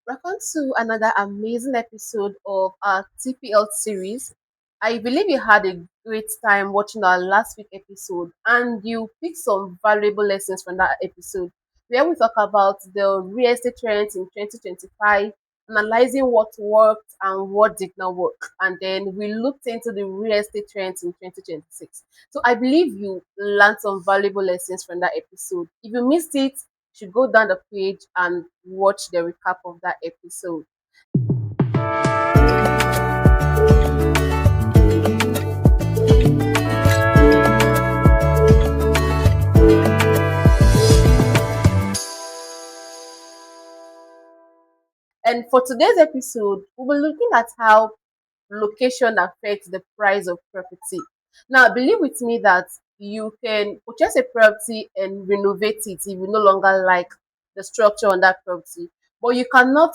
Welcome to another amazing episode of our TPL series. I believe you had a great time watching our last week episode and you picked some valuable lessons from that episode where we talk about the real estate trends in 2025, analyzing what worked and what did not work. And then we looked into the real estate trends in 2026. So I believe you learned some valuable lessons from that episode. If you missed it, should go down the page and watch the recap of that episode. And for today's episode, we'll be looking at how location affects the price of property. Now, believe with me that you can purchase a property and renovate it if you no longer like the structure on that property, but you cannot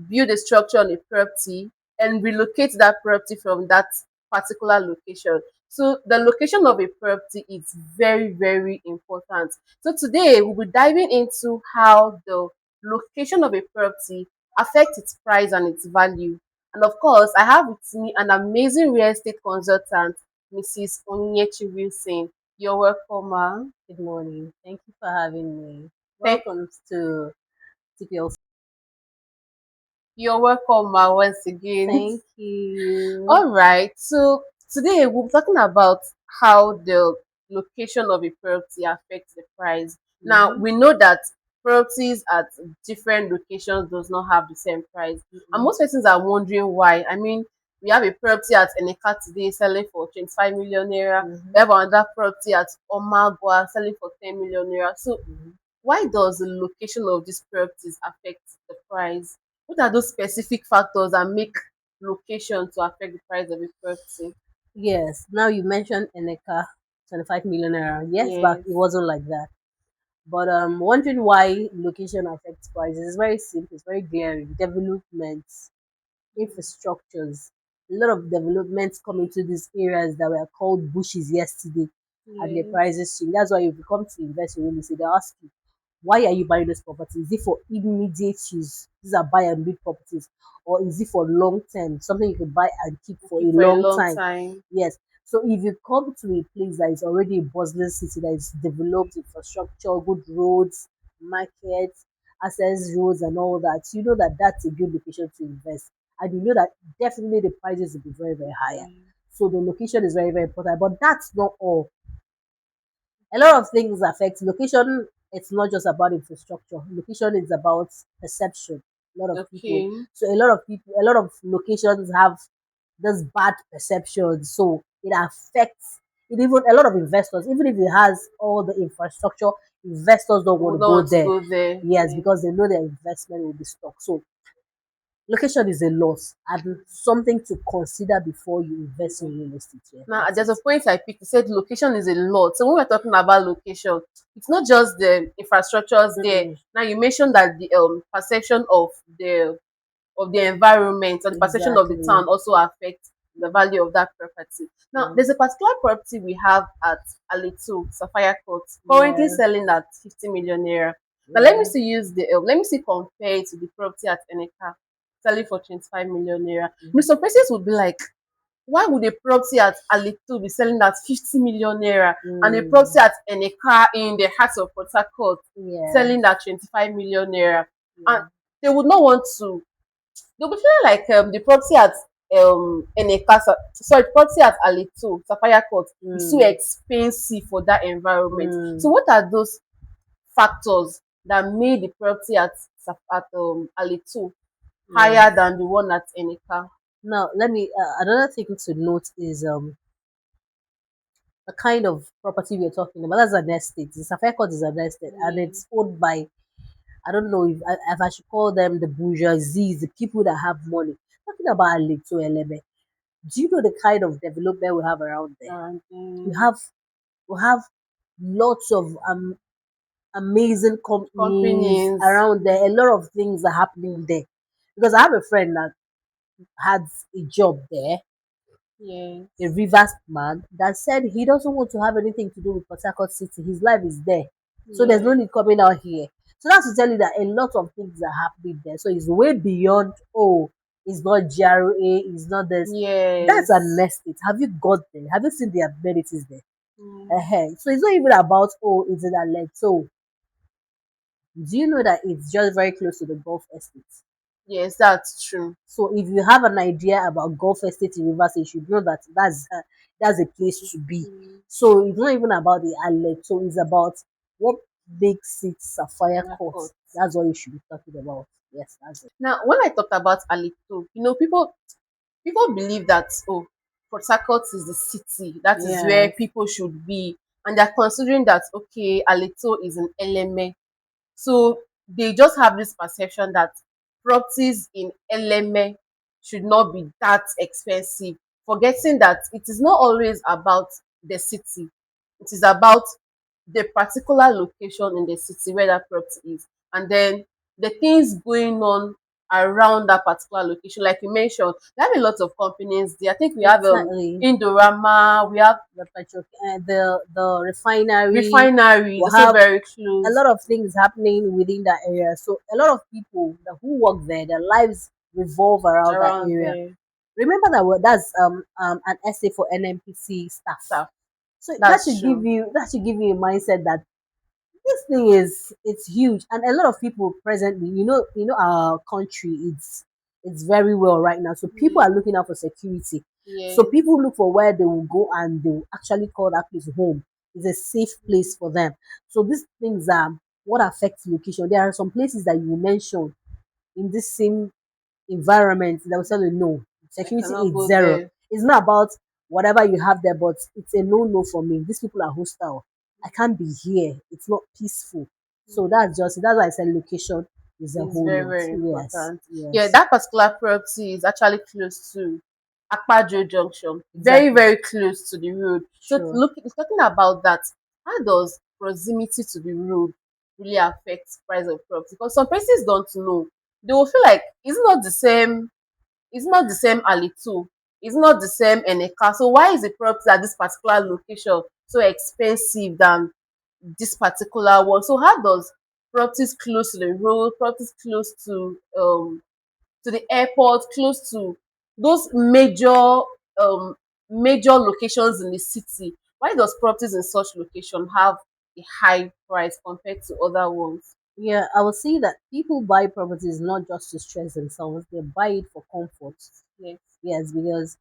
build a structure on a property and relocate that property from that particular location. So, the location of a property is very, very important. So, today we'll be diving into how the location of a property affects its price and its value. And of course, I have with me an amazing real estate consultant, Mrs. Onyechi Wilson. You're welcome, ma. Good morning. Thank you for having me. Thank Welcome to TPL. You're welcome, ma, once again. Thank you. All right. So today we're talking about how the location of a property affects the price. Now Mm-hmm. we know that properties at different locations does not have the same price, and Mm-hmm. most persons are wondering why. I mean, we have a property at Eneka today selling for 25 million naira. We Mm-hmm. have another property at Omagwa selling for 10 million naira. So Mm-hmm. why does the location of these properties affect the price? What are those specific factors that make location to affect the price of a property? Yes. Now you mentioned Eneka, 25 million naira. Yes, but it Yes. wasn't like that. But wondering why location affects prices is very simple. It's very glaring. Developments, infrastructures. A lot of developments come into these areas that were called bushes yesterday, and the Yes. prices change. That's why if you come to invest in real estate, they ask you, why are you buying this property? Is it for immediate use? These are buy and build properties, or is it for long term? Something you can buy and keep for a Keep for a long long time. time. Yes. So if you come to a place that is already a bustling city that is developed infrastructure, good roads, markets, access roads, and all that, you know that that's a good location to invest, and you know that definitely the prices will be very very higher. Mm. So the location is very very important. But that's not all. A lot of things affect location. It's not just about infrastructure. Location is about perception. A lot of people. Okay. So a lot of locations have this bad perception. So it affects it. Even a lot of investors, even if it has all the infrastructure, investors don't I want would to not go want to there. go there. Yes, Yeah. because they know their investment will be stuck. So location is a loss and something to consider before you invest in real estate. Yeah, Now, that's there's a it. point I picked. You said location is a lot. So when we're talking about location, it's not just the infrastructures there. Mm-mm, Now you mentioned that the perception of the environment or the perception of the exactly. town also affects the value of that property. Now, Mm, there's a particular property we have at Alitu, Sapphire Court, currently yeah. selling at 50 million naira. Now, let me Yeah. see let me see compare it to the property at Eneka selling for 25 million naira. Mhm. Some persons would be like, why would a property at Alitu be selling at 50 million naira and a Mm, property at Eneka in the heart of Port Harcourt yeah. selling at 25 million naira? And Yeah. they would not want to they'll be feeling like the property at property at Alitu, Sapphire Court is too Mm, expensive for that environment. So mm, what are those factors that made the property at Alitu higher yes. than the one at Eneka? Now, let me. Another thing to note is the kind of property we're talking about. That's an estate. The Sapphire Court is an estate, and Yeah. it's owned by, I don't know if I should call them the bourgeoisie, the people that have money. Talking about Alito Eleme. Do you know the kind of development we have around there? And We have we have lots of amazing companies companies. around there. A lot of things are happening there. Because I have a friend that had a job there, a Yes. Rivers man, that said he doesn't want to have anything to do with Port Harcourt City. His life is there. So there's no Yeah. need coming out here. So that's to tell you that a lot of things are happening there. So it's way beyond, oh, it's not GRA, it's not this. That's an Yes. estate. Have you got there? Have you seen the amenities there? Mm. So it's not even about, oh, it's in a let. So do you know that it's just very close to the golf estate? Yes, that's true. So if you have an idea about golf estate in Rivers, you should know that that's a place to be. Mm. So it's not even about the outlet. So it's about what makes it Sapphire Of Court. course. That's what you should be talking about. Yes, that's it. Now, when I talked about Alito, people believe that, oh, Port Harcourt is the city, that is where Yes, people should be, and they're considering that, okay, Alito is an element. So they just have this perception that properties in Eleme should not be that expensive, forgetting that it is not always about the city. It is about the particular location in the city where that property is. And then the things going on around that particular location. Like you mentioned, we have a lot of companies there. I think we have exactly. Indorama, we have The refinery. refinery, We it's also have very a close. lot of things happening within that area. So a lot of people who work there, their lives revolve around that Around area. there. Remember that that's an essay for NMPC staff. Stuff. So That's true. that should give you a mindset that this thing is it's huge, and a lot of people presently, our country, it's very well right now. So people are Mm, looking out for security. So yes. people look for where they will go and they will actually call that place home. It's a safe place for them. So these things are what affects location. There are some places that you mentioned in this same environment that will tell you no, I security cannot is go zero. there. It's not about whatever you have there, but it's a no for me. These people are hostile. I can't be here. It's not peaceful. So Mm, that's why I said location is a it's whole very, lot. very Yes, important. Yeah, yes, that particular property is actually close to Akpajo Junction. Very, exactly. very close to the road. So Sure. look, it's talking about that. How does proximity to the road really affect price of property? Because some places don't know. They will feel like it's not the same Alitu. It's not the same Eneka. So why is the property at this particular location so expensive than this particular one? So how does properties close to the road, properties close to the airport, close to those major locations in the city, why does properties in such location have a high price compared to other ones? Yeah, I would say that people buy properties not just to stress themselves; they buy it for comfort. Yes. Yes, because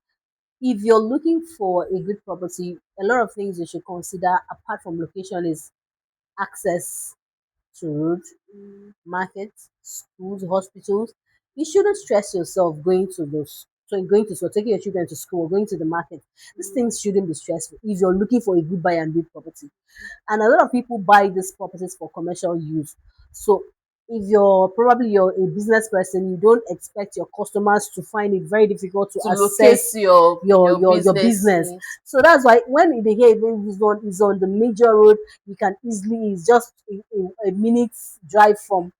if you're looking for a good property, a lot of things you should consider apart from location is access to road, Mm, markets, schools, hospitals. You shouldn't stress yourself going to those. So going to school, taking your children to school, going to the market. These mm, things shouldn't be stressful if you're looking for a good buy and build property. And a lot of people buy these properties for commercial use. So if you're a business person, you don't expect your customers to find it very difficult to to locate access your your business, business. yes. So that's why when the here is on the major road, you can easily it's just a minute's drive from.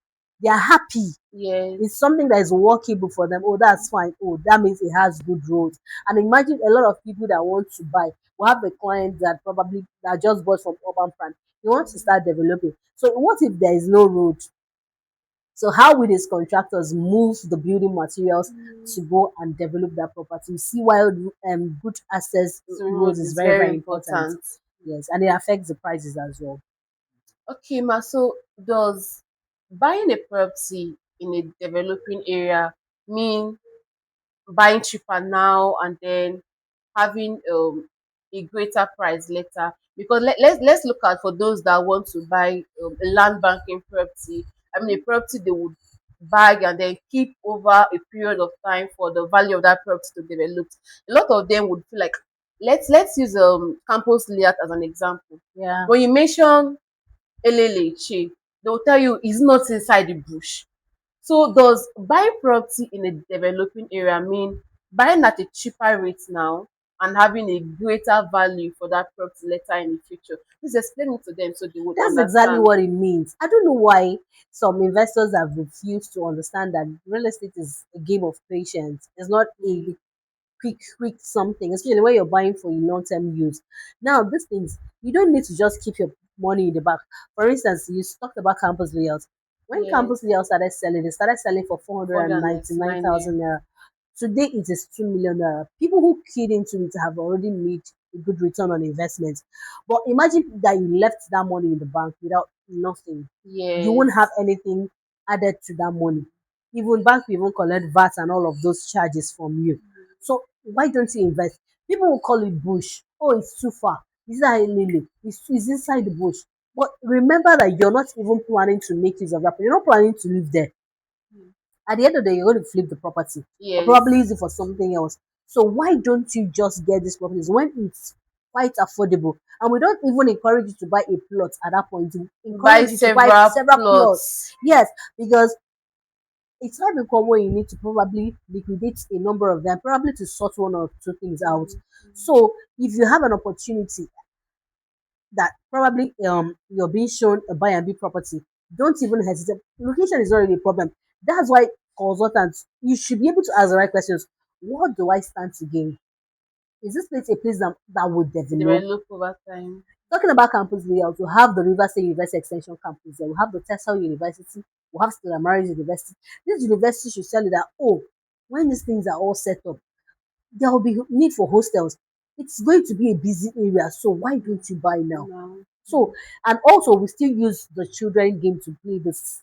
They are happy. Yes. It's something that is workable for them. Oh, that's fine. Oh, that means it has good roads. And imagine a lot of people that want to buy. We have a client that probably that just bought from urban plan. He wants to start developing. So what if there is no road? So how will these contractors move the building materials Mm, to go and develop that property? You see why good access so roads road is is very, very very important. important. Yes, and it affects the prices as well. Okay, ma, so does buying a property in a developing area mean buying cheaper now and then having a greater price later? Because let's look at for those that want to buy a land banking property. I mean, a property they would bag and then keep over a period of time for the value of that property to develop. A lot of them would feel like, let's use campus layout as an example. Yeah. When you mention Eleleche, they will tell you it's not inside the bush. So does buying property in a developing area mean buying at a cheaper rate now and having a greater value for that property later in the future? Please explain it to them so they would That's exactly understand. what it means. I don't know why some investors have refused to understand that real estate is a game of patience. It's not Mm, a quick something, especially when you're buying for your long-term use. Now, these things, you don't need to just keep your money in the bank. For instance, you talked about campus layouts. When Yes. campus layout started selling, they started selling for $499 499,000 naira. Today it is 2 million naira. People who keyed into it have already made a good return on investment. But imagine that you left that money in the bank without nothing. You won't have Yes. anything added to that money. Even bank will even collect VAT and all of those charges from you. So why don't you invest? People will call it bush. Oh, it's too far. Is that Lily? It's inside the bush. But remember that you're not even planning to make use of that. You're not planning to live there. At the end of the day, you're going to flip the property or probably use Yes. it for something else. So why don't you just get these properties when it's quite affordable? And we don't even encourage you to buy a plot at that point. We Buy encourage you to buy several several plots. plots. Yes, because it's not become where you need to probably liquidate a number of them, probably to sort one or two things out. So if you have an opportunity that probably you're being shown a buy and B property, don't even hesitate. Location is not really a problem. That's why consultants, you should be able to ask the right questions. What do I stand to gain? Is this place a place that would They will develop? look over time. Talking about campus layout, we have the River State University Extension campus there. We have the Tesla University. We have Stella Maris University. This university should tell you that, oh, when these things are all set up, there will be need for hostels. It's going to be a busy area. So why don't you buy now? No. So, and also we still use the children game to play this,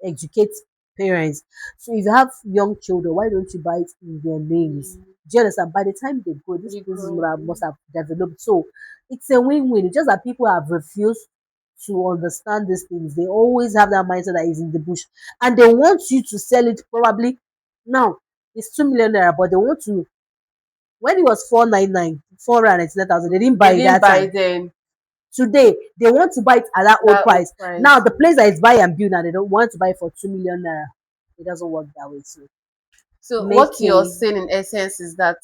educate parents. So if you have young children, why don't you buy it in their names? Yeah. Do you understand? By the time they grow, this They place grow. must have developed. So it's a win-win. It's just that people have refused to understand these things. They always have that mindset that is in the bush, and they want you to sell it probably now. It's 2 million naira, but they want to, when it was 499, 499,000, they didn't They buy it didn't that buy time. then Today, they want to buy it at that old that old price. Now, price. the place that is buy and build now, they don't want to buy it for 2 million naira. It doesn't work that way. So, So what make you're a, saying in essence is that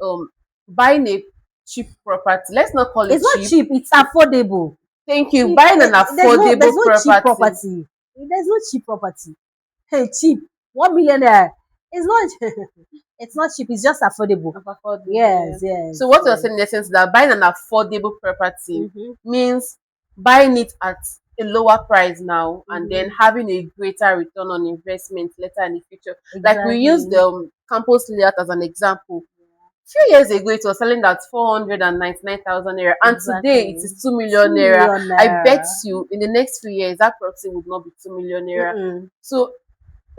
um buying a cheap property, let's not call it it's not cheap. cheap, it's affordable. Thank you. Cheap, Buying an there's affordable no cheap property. property. There's no cheap property. Hey, cheap, 1 million naira. It's not, it's not cheap, it's just affordable. Of affordable, yeah. Yes, yes, So what you're yes. saying in essence is that buying an affordable property Mm-hmm, means buying it at a lower price now and then mm-hmm, having a greater return on investment later in the future. Like we use exactly. the campus layout as an example. Few years ago it was selling at 499,000 naira and today it Exactly. is 2 million Two naira. million I bet naira. you in the next few years that property would not be 2 million naira. Mm-mm. So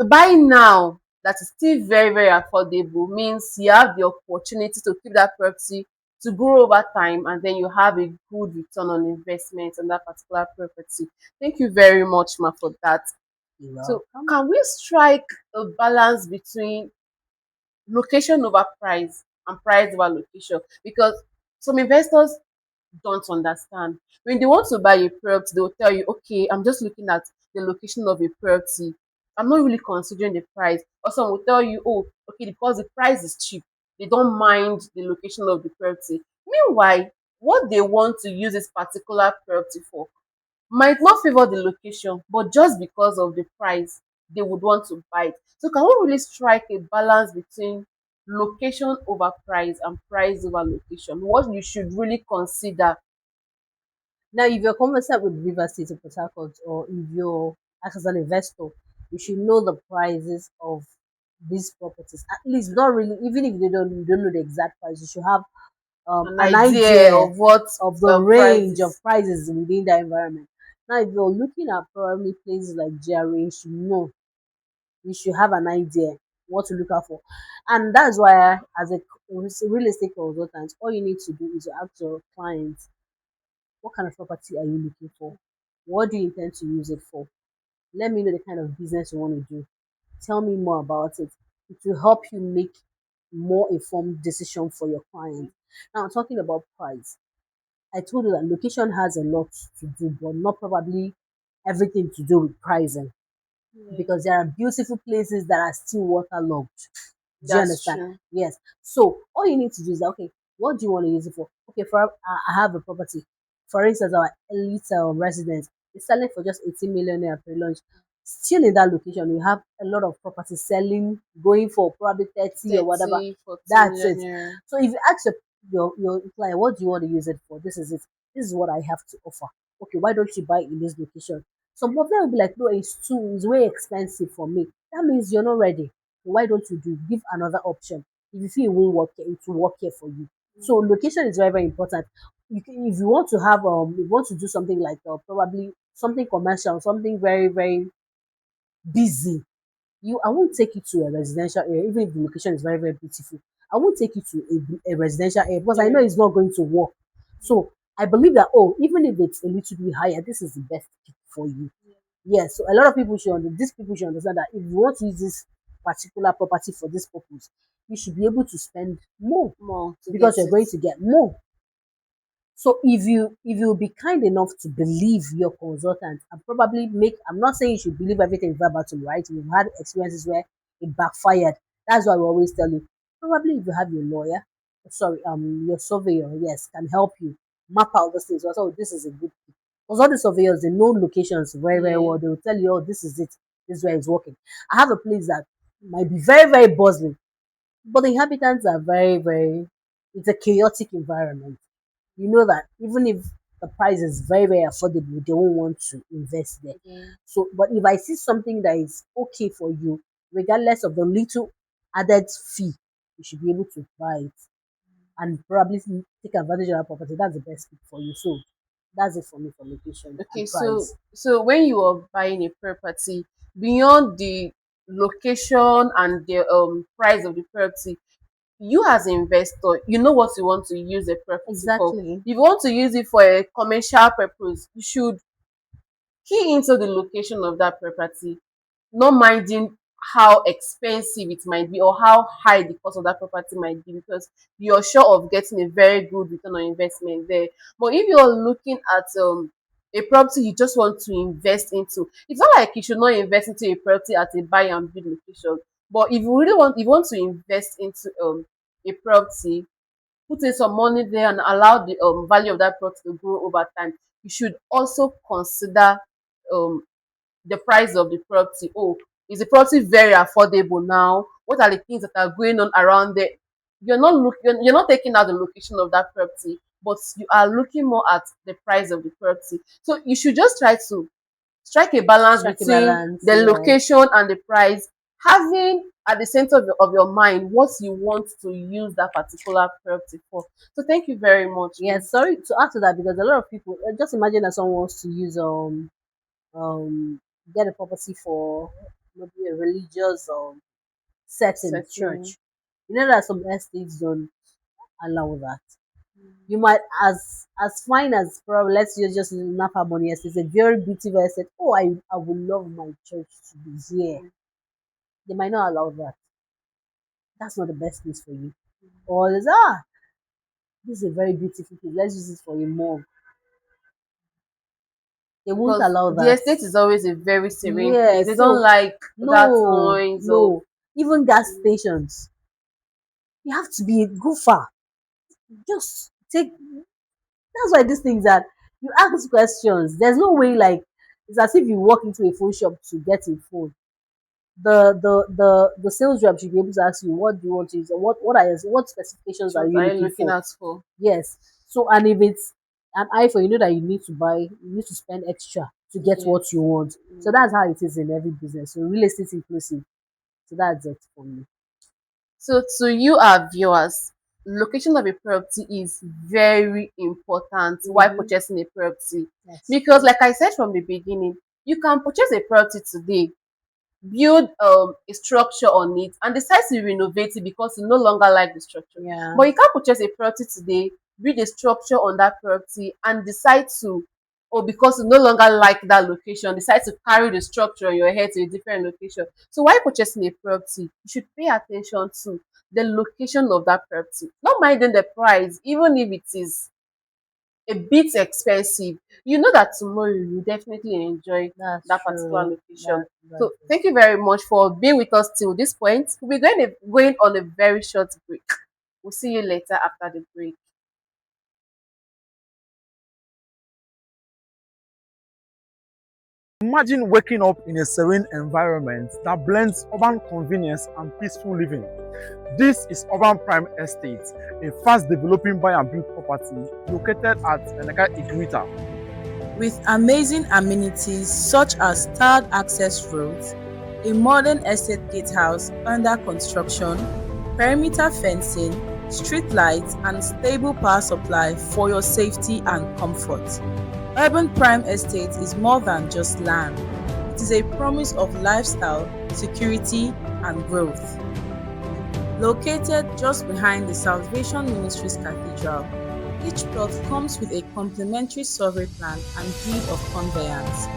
buying now that is still very very affordable means you have the opportunity to keep that property to grow over time and then you have a good return on investment on that particular property. Thank you very much ma for that. You're So welcome. can we strike a balance between location over price and price over location? Because some investors don't understand. When they want to buy a property, they will tell you, okay, I'm just looking at the location of a property. I'm not really considering the price. Or some will tell you, oh, okay, because the price is cheap, they don't mind the location of the property. Meanwhile, what they want to use this particular property for might not favor the location, but just because of the price, they would want to buy it. So can we really strike a balance between location over price and price over location? What you should really consider. Now, if you're conversant with River State of Port Harcourt, or if you're as an investor, you should know the prices of these properties. At least, not really, even if you don't know the exact price, you should have An an idea idea of what of the range of prices. prices within that environment. Now, if you're looking at probably places like GRA, you should have an idea what to look out for. And that's why, as a real estate consultant, all you need to do is to ask your clients, what kind of property are you looking for? What do you intend to use it for? Let me know the kind of business you want to do. Tell me more about it. It will help you make more informed decision for your client. Now, talking about price, I told you that location has a lot to do, but not probably everything to do with pricing, because Yes, there are beautiful places that are still waterlogged. Do you that's understand? true. Yes. So all you need to do is that, okay, what do you want to use it for? Okay, for I have a property. For instance, our elite residence is selling for just 18 million naira per launch. Still in that location, we have a lot of properties selling, going for probably 30 or whatever. 30, 40 That's million it. naira. So if you ask your client, what do you want to use it for? This is it. This is what I have to offer. Okay, why don't you buy in this location? Some of them will be like, no, it's way expensive for me. That means you're not ready. Why don't you give another option? If you feel it won't work here, it will work here for you. So location is very, very important. If you want to have you want to do something like probably something commercial, something very, very busy, I won't take you to a residential area, even if the location is very, very beautiful. I won't take you to a residential area because I know Yeah. it's not going to work. So I believe that, oh, even if it's a little bit higher, this is the best pick for you. Yes, so a lot of people these people should understand that if you want to use this particular property for this purpose, you should be able to spend more More to because get you're it. going to get more. So if you be kind enough to believe your consultant and probably I'm not saying you should believe everything verbatim, right? We've had experiences where it backfired. That's why we always tell you, probably if you have your lawyer, sorry, your surveyor, yes, can help you map out those things. Also, this is a good thing. Because all the surveyors, they know locations very, very Yeah. well. They will tell you, oh, this is it, this is where it's working. I have a place that might be very, very bustling, but the inhabitants are very, very, it's a chaotic environment. You know that even if the price is very, very affordable, they won't want to invest there. Yeah. So, but if I see something that is okay for you, regardless of the little added fee, you should be able to buy it and probably take advantage of that property. That's the best pick for you. So that's it for me for location Okay, and so price. when you are buying a property, beyond the location and the price of the property, you as an investor, you know what you want to use the property for. Exactly. If you want to use it for a commercial purpose, you should key into the location of that property, not minding how expensive it might be or how high the cost of that property might be, because you're sure of getting a very good return on investment there. But if you're looking at a property you just want to invest into, it's not like you should not invest into a property at a buy and build location. But if you want to invest into a property, put in some money there and allow the value of that property to grow over time, you should also consider um the price of the property. Oh, is the property very affordable now? What are the things that are going on around there? You're not taking out the location of that property, but you are looking more at the price of the property. So you should just try to strike a balance Strike a between balance. the Yes. location and the price, having at the center of your mind what you want to use that particular property for. So thank you very much. Yes. Sorry to add to that because a lot of people just imagine that someone wants to use um get a property for maybe a religious setting, Setting. church. You know that some estates don't allow that. You might as fine as probably let's just Napa Money Estate, it's a very beautiful estate. Oh, I would love my church to be here. They might not allow that. That's not the best place for you. Or there's this is a very beautiful place. Let's use it for a mall. They won't Because allow the that. estate is always a very serene Yeah, place. They don't so like that no, noise of no. Even gas stations, you have to be go far. Just take. That's why these things are. You ask questions. There's no way like it's as if you walk into a phone shop to get a phone. The sales rep should be able to ask you what do you want to use and what specifications are what you are you looking looking for. out for. Yes. So and if it's an iPhone, you know that you need to spend extra to get Yes. what you want. So that's how it is in every business. So real estate inclusive. So that's it for me. So to you, our viewers, location of a property is very important while Mm-hmm. purchasing a property. That's Because true. like I said from the beginning, you can purchase a property today, build a structure on it and decide to renovate it because you no longer like the structure. Yeah. But you can't purchase a property today, build a structure on that property and decide to, or because you no longer like that location, decide to carry the structure on your head to a different location. So while purchasing a property, you should pay attention to the location of that property, not minding the price, even if it is a bit expensive. You know that tomorrow you definitely enjoy That's that particular true. location. That So is thank you true. very much for being with us till this point. We'll be going on a very short break. We'll see you later after the break. Imagine waking up in a serene environment that blends urban convenience and peaceful living. This is Urban Prime Estate, a fast developing buy and build property located at Eneka Iguita. with amazing amenities such as tiled access roads, a modern estate gatehouse under construction, perimeter fencing, street lights, and stable power supply for your safety and comfort. Urban Prime Estate is more than just land. It is a promise of lifestyle, security, and growth. Located just behind the Salvation Ministries Cathedral, each plot comes with a complimentary survey plan and deed of conveyance,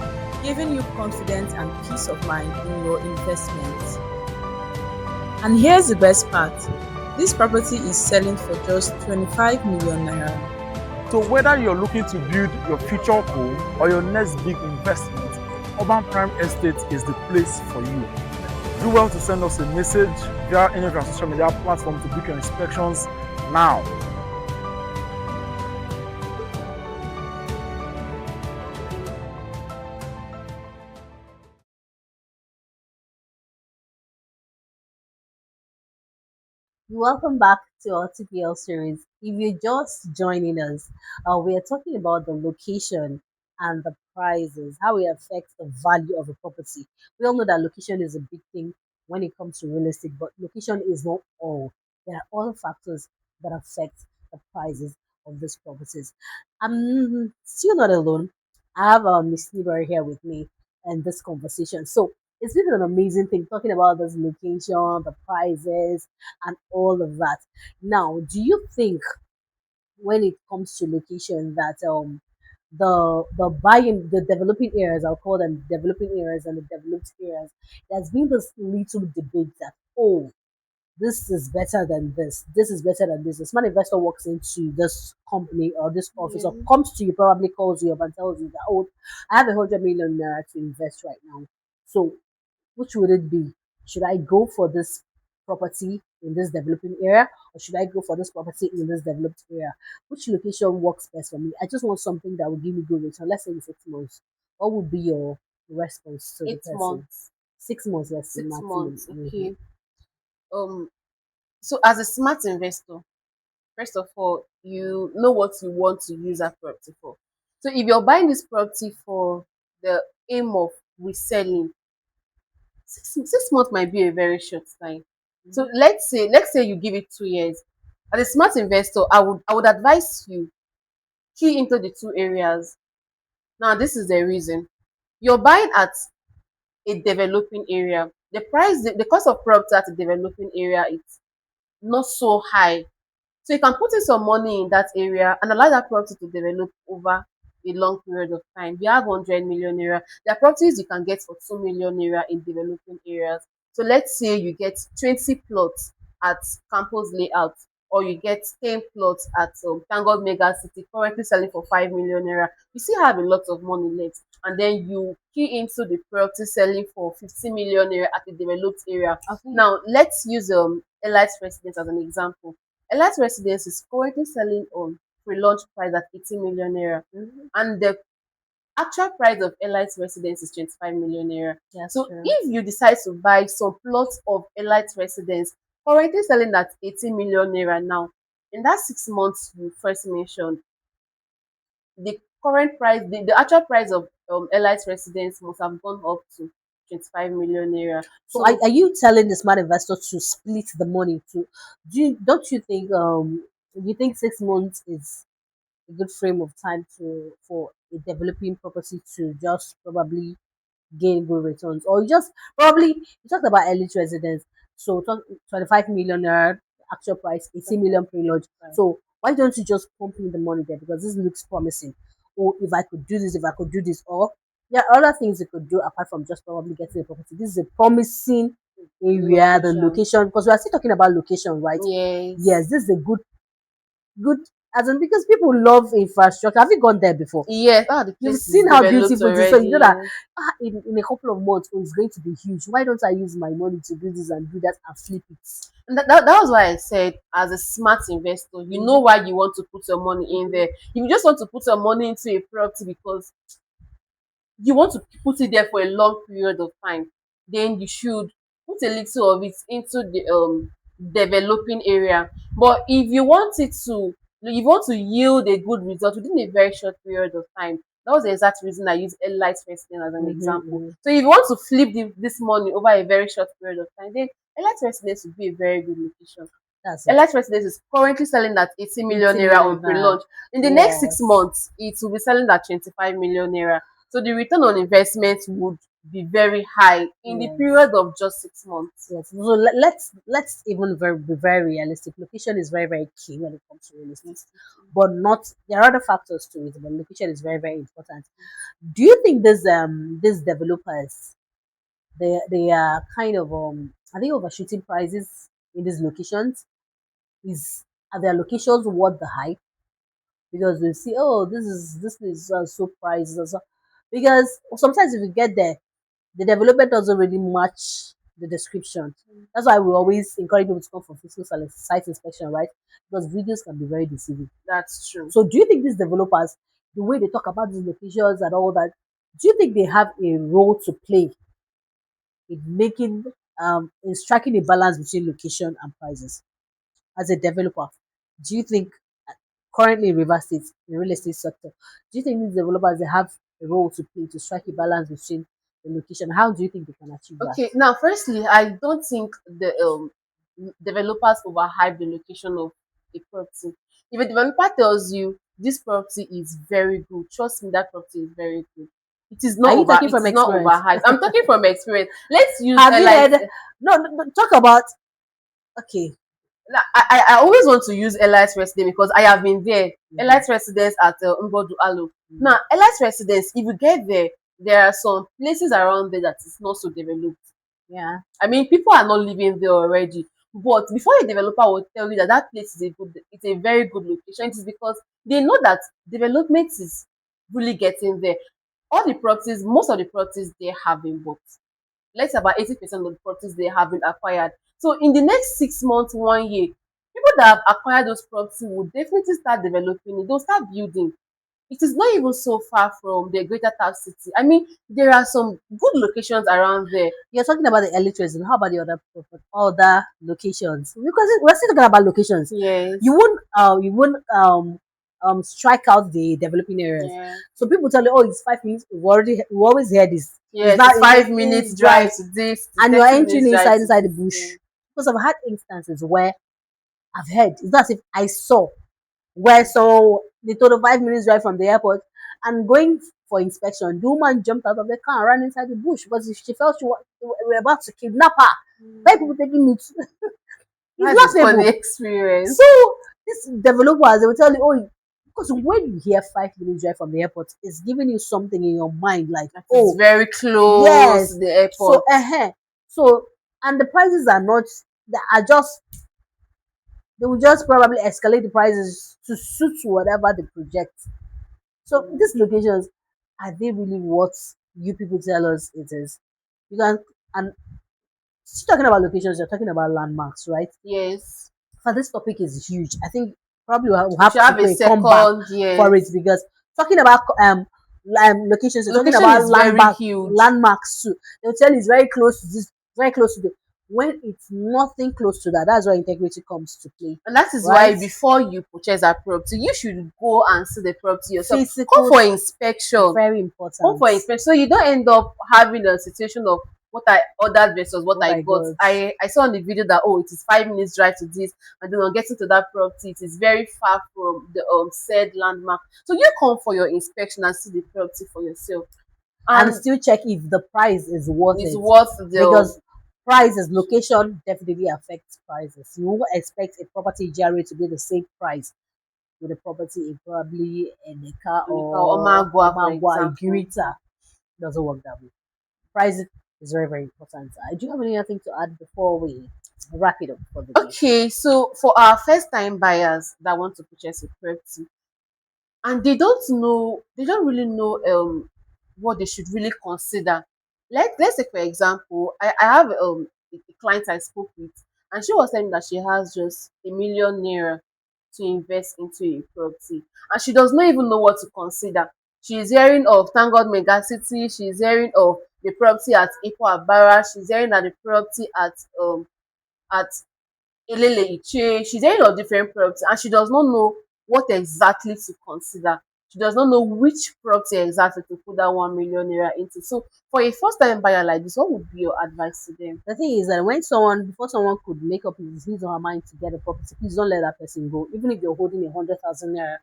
giving you confidence and peace of mind in your investment. And here's the best part, this property is selling for just 25 million naira. So whether you're looking to build your future home or your next big investment, Urban Prime Estate is the place for you. Do well to send us a message via any of our social media platforms to book your inspections now. Welcome back to our TPL series. If you're just joining us, we are talking about the location and the prices, how it affects the value of a property. We all know that location is a big thing when it comes to real estate, but location is not all. There are other factors that affect the prices of these properties. I'm still not alone. I have Miss Nibari here with me in this conversation. So it's been an amazing thing talking about this location, the prices, and all of that. Now, do you think when it comes to location that the buying the developing areas, I'll call them developing areas and the developed areas, there's been this little debate that this is better than this is better than this. A smart investor walks into this company or this office or Yeah. comes to you, probably calls you up and tells you that I have 100 million naira to invest right now. So which would it be? Should I go for this property in this developing area or should I go for this property in this developed area? Which location works best for me? I just want something that will give me good return. Let's say in 6 months. What would be your response to the 8 months. person? 6 months, let's say 6 months. maximum. Okay. Um. So as a smart investor, first of all, you know what you want to use that property for. So if you're buying this property for the aim of reselling, 6 months might be a very short time. So Mhm. let's say you give it 2 years. As a smart investor, I would advise you key into the two areas. Now this is the reason. You're buying at a developing area. The cost of property at a developing area is not so high. So you can put in some money in that area and allow that property to develop over a long period of time. You have 100 million naira. There are properties you can get for 2 million naira in developing areas. So let's say you get 20 plots at campus layout, or you get 10 plots at Tangled Mega City, currently selling for 5 million naira. You still have a lot of money left. And then you key into the property selling for 50 million naira at a developed area. Okay. Now, let's use Elite Residence as an example. Elite Residence is currently selling on pre-launch price at 80 million naira, Mhm. and the actual price of Elite Residence is 25 million naira. That's So true. if you decide to buy some plots of Elite Residence currently selling at 80 million naira now, in that 6 months you first mentioned, the current price, the actual price of Elite Residence must have gone up to 25 million naira. So are, So are you telling the smart investor to split the money to don't you think you think 6 months is a good frame of time to for a developing property to just probably gain good returns. Or you just probably you talked about elite residence. So 25 million naira actual price, 80 million pre-launch. right. So why don't you just pump in the money there? Because this looks promising. Or if I could do this, if I could do this, or there are other things you could do apart from just probably getting a property. This is a promising area, the Location. location, because we are still talking about location, right? Yes. Yes, this is a good as in because people love infrastructure. Have you gone there before? Yes. The You've place is seen how developed beautiful it is. So you know that already. in a couple of months it's going to be huge. Why don't I use my money to do this and do that and flip it? That was why I said, as a smart investor, you know Mm-hmm. why you want to put your money in Mm-hmm. there. If you just want to put your money into a property because you want to put it there for a long period of time, then you should put a little of it into the developing area. But if you want to yield a good result within a very short period of time, That was the exact reason I use Elite Residence as an example. Mm-hmm. So if you want to flip this money over a very short period of time, then Elite Residence would be a very good location. That's it. Elite Residence is currently selling at 80 million 80 naira million on naira. pre-launch. In the next six Yes. months, it will be selling at 25 million naira. So the return on investment would be very high in the Yes. period of just 6 months. Yes. So let's even be very realistic. Location is very, very key when it comes to real estate. Yes. But not there are other factors to it, but location is very, very important. Do you think these developers they are kind of are they overshooting prices in these locations? Are their locations worth the hype? Because we see, oh, this is so priced, because sometimes if you get there, the development doesn't really match the description. That's why we always encourage people to come for physical site inspection, right? Because videos can be very deceiving. That's true. So do you think these developers, the way they talk about these locations and all that, do you think they have a role to play in making in striking a balance between location and prices as a developer? Do you think currently in River State, the real estate sector, do you think these developers they have a role to play to strike a balance between the location? How do you think they can achieve that? Okay, now firstly, I don't think the developers overhype the location of a property. If a developer tells you this property is very good, trust me, that property is very good. Are you talking It from is not experience? overhyped. I'm talking from experience. Let's use Have a you like heard? No, no, no, talk about. Okay. I always want to use Elite Residence because I have been there. Mhm. Elite Residence at Mbodu Alo. Mhm. Now, Elite Residence, if you get there, there are some places around there that is not so developed. Yeah. I mean, people are not living there already. But before a developer will tell you that that place is it's a very good location, it is because they know that development is really getting there. All the properties, most of the properties they have been bought. Let's say about 80% of the properties they have been acquired. So in the next 6 months, 1 year, people that have acquired those properties will definitely start developing it. They'll start building. It is not even so far from the greater tax city. I mean, there are some good locations around there. You're talking about the illiteracy. How about the other locations? Because we're still talking about locations. Yes. You won't strike out the developing areas. Yeah. So people tell you, oh, it's 5 minutes. We always hear this. It's Yes, not it's 5 minutes it's drive, drive to this, to and you're 30 entering minutes drive to inside the this. bush. Yeah. Because I've had instances where I've heard it's not as if I saw where so they told a 5 minutes drive from the airport and going for inspection. The woman jumped out of the car and ran inside the bush because she felt they were about to kidnap her. Why people taking it? It's That's a funny laughable. experience. So these developers they will tell you, oh, because when you hear 5 minutes drive from the airport, it's giving you something in your mind like, That is oh, very close yes. to the So airport. so and the prices are not they are just they will just probably escalate the prices to suit whatever the project. So these locations are they really what you people tell us it is? You can and still talking about locations, you're talking about landmarks, right? Yes. So this topic is huge. I think probably we'll We have should to have do a a comeback second, for it yes. because talking about locations, you're talking Location about is very huge. landmarks too. They'll tell you it's very close to this, very close to the. When it's nothing close to that, that's where integrity comes to play, And that is why right? before you purchase a property, you should go and see the property yourself. Come Physical, for inspection. very Come important. for inspection. So you don't end up having a situation of what I ordered versus what What I I got. got. I saw on the video that it is 5 minutes drive to this, and then on getting to that property, it is very far from the said landmark. So you come for your inspection and see the property for yourself. And And still check if the price is worth it's it worth the because prices location definitely affects prices. You won't expect a property GRA to be the same price with a property in probably Eneka or Omagua, for Omagua, example. Igirita. Doesn't work that way. Price is very, very important. Do you have anything to add before we wrap it up for the day? Okay, so for our first time buyers that want to purchase a property and they don't really know what they should really consider. Let's say for example, I have a client I spoke with, and she was telling me that she has just 1 million naira to invest into a property, and she does not even know what to consider. She's hearing of Thank God Megacity, she's hearing of the property at Ipo Abara, she's hearing that the property at Elele Iche. She's hearing of different properties and she does not know what exactly to consider. She does not know which property exactly to put that 1 million naira into. So for a first time buyer like this, what would be your advice to them? The thing is that when someone, before someone could make up his or her mind to get a property, please don't let that person go. Even if you're holding 100,000 naira,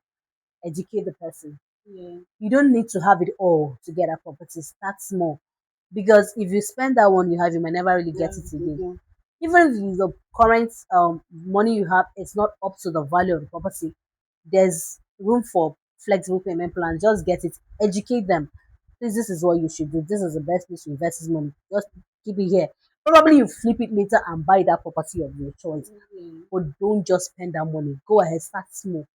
educate the person. Yeah. You don't need to have it all to get a property. Start small, because if you spend that one you have, you might never really get Yeah. it again. Yeah. Even if the current money you have is not up to the value of the property, there's room for flexible payment plan. Just get it, educate them. Please, this is what you should do. This is the best place to invest this money. Just keep it here. Probably you flip it later and buy that property of your choice. Mhm. But don't just spend that money. Go ahead, start small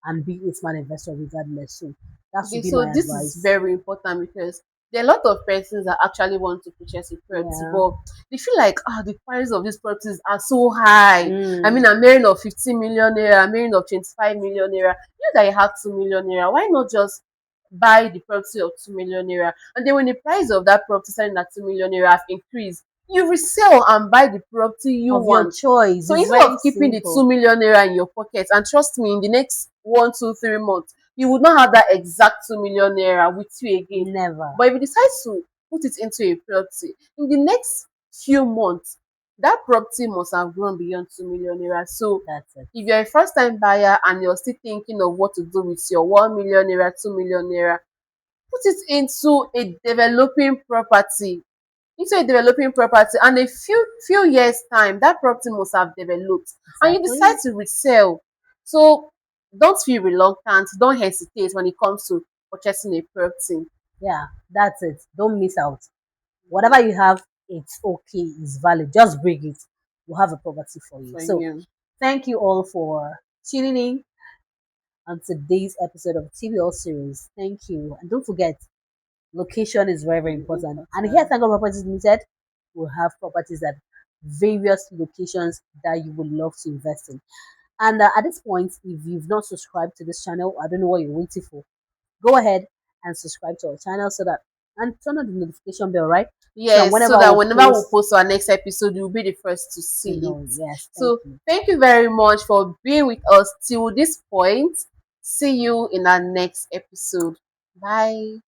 and be a smart investor regardless. So that Okay, should be so my this is advice. very important because there are a lot of persons that actually want to purchase a property, Yeah. but they feel like, the price of these properties are so high. I Mm, mean, I'm hearing of 15 million naira, I'm hearing of 25 million naira. You that you have 2 million naira, why not just buy the property of 2 million naira? And then when the price of that property selling at 2 million naira have increased, you resell and buy the property you of your want. choice. So It's instead of very keeping the simple. 2 million naira in your pocket, and trust me, in the next 1, 2, 3 months, you would not have that exact 2 million naira with you again. Never. But if you decide to put it into a property, in the next few months, that property must have grown beyond 2 million naira. So That's it. if you're a first time buyer and you're still thinking of what to do with your 1 million naira, 2 million naira, put it into a developing property, and a few years time that property must have developed and you decide Exactly. to resell. So don't feel reluctant, don't hesitate when it comes to purchasing a property. Yeah, that's it. Don't miss out. Whatever you have, it's okay, it's valid. Just bring it. We'll have a property for you. For So you. thank you all for tuning in on today's episode of TPL Series. Thank you. And don't forget, location is very, very Very important. And here at important. Tango Properties Limited, we'll have properties at various locations that you would love to invest in. And at this point, if you've not subscribed to this channel, I don't know what you're waiting for. Go ahead and subscribe to our channel so that, and turn on the notification bell, right? So that Yes, so whenever that we whenever we post, post our next episode, you'll be the first to to see know. it. Yes, thank So you. thank you very much for being with us till this point. See you in our next episode. Bye.